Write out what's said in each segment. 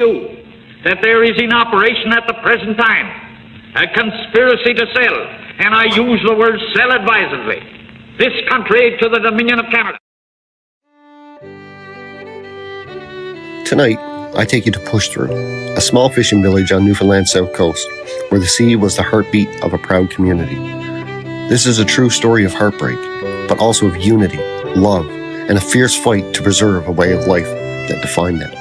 you that there is in operation at the present time a conspiracy to sell, and I use the word sell advisedly, this country to the Dominion of Canada. Tonight, I take you to Pushthrough, a small fishing village on Newfoundland's south coast, where the sea was the heartbeat of a proud community. This is a true story of heartbreak, but also of unity, love, and a fierce fight to preserve a way of life that defined them.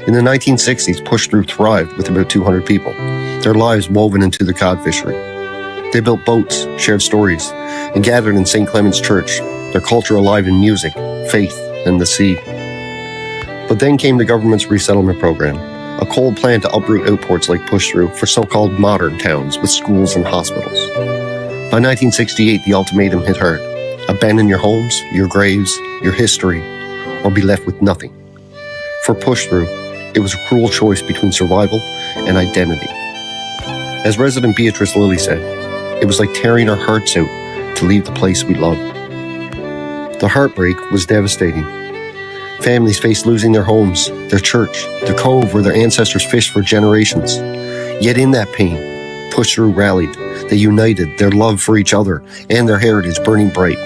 In the 1960s, Pushthrough thrived with about 200 people, their lives woven into the cod fishery. They built boats, shared stories, and gathered in St. Clement's Church, their culture alive in music, faith, and the sea. But then came the government's resettlement program, a cold plan to uproot outports like Pushthrough for so-called modern towns with schools and hospitals. By 1968, the ultimatum hit hard. Abandon your homes, your graves, your history, or be left with nothing. For Pushthrough, it was a cruel choice between survival and identity. As resident Beatrice Lilly said, it was like tearing our hearts out to leave the place we loved. The heartbreak was devastating. Families faced losing their homes, their church, the cove where their ancestors fished for generations. Yet in that pain, Pushthrough rallied. They united, their love for each other and their heritage burning bright.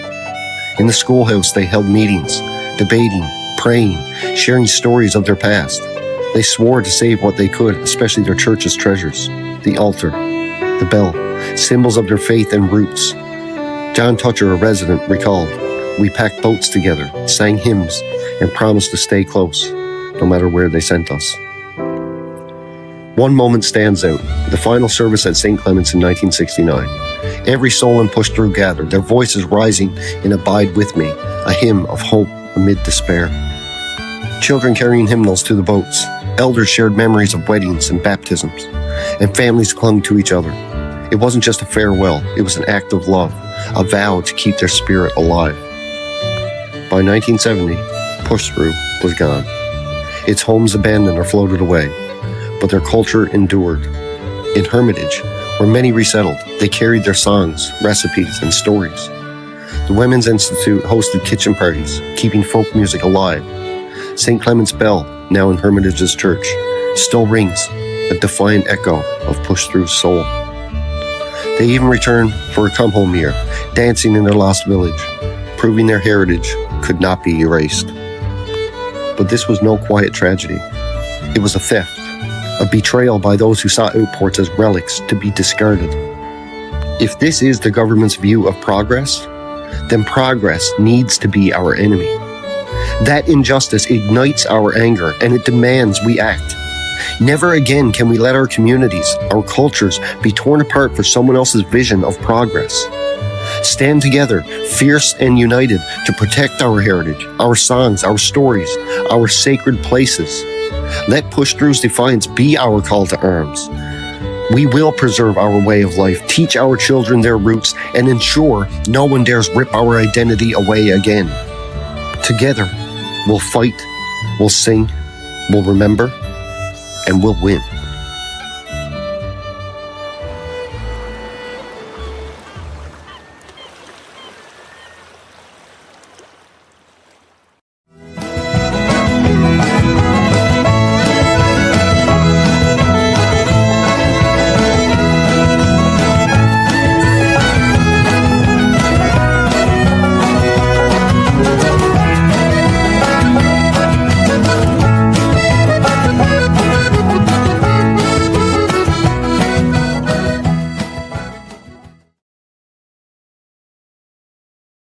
In the schoolhouse, they held meetings, debating, praying, sharing stories of their past. They swore to save what they could, especially their church's treasures, the altar, the bell, symbols of their faith and roots. John Toucher, a resident, recalled, "We packed boats together, sang hymns, and promised to stay close, no matter where they sent us." One moment stands out, the final service at St. Clement's in 1969. Every soul in Pushthrough gathered, their voices rising in Abide With Me, a hymn of hope amid despair. Children carrying hymnals to the boats, elders shared memories of weddings and baptisms, and families clung to each other. It wasn't just a farewell, it was an act of love, a vow to keep their spirit alive. By 1970, Pushthrough was gone. Its homes abandoned or floated away, but their culture endured. In Hermitage, where many resettled, they carried their songs, recipes, and stories. The Women's Institute hosted kitchen parties, keeping folk music alive. St. Clement's Bell, now in Hermitage's church, still rings, a defiant echo of Pushthrough's soul. They even returned for a come-home year, dancing in their lost village, proving their heritage could not be erased. But this was no quiet tragedy. It was a theft, a betrayal by those who saw outports as relics to be discarded. If this is the government's view of progress, then progress needs to be our enemy. That injustice ignites our anger, and it demands we act. Never again can we let our communities, our cultures, be torn apart for someone else's vision of progress. Stand together, fierce and united, to protect our heritage, our songs, our stories, our sacred places. Let Pushthrough's defiance be our call to arms. We will preserve our way of life, teach our children their roots, and ensure no one dares rip our identity away again. Together, we'll fight, we'll sing, we'll remember, and we'll win.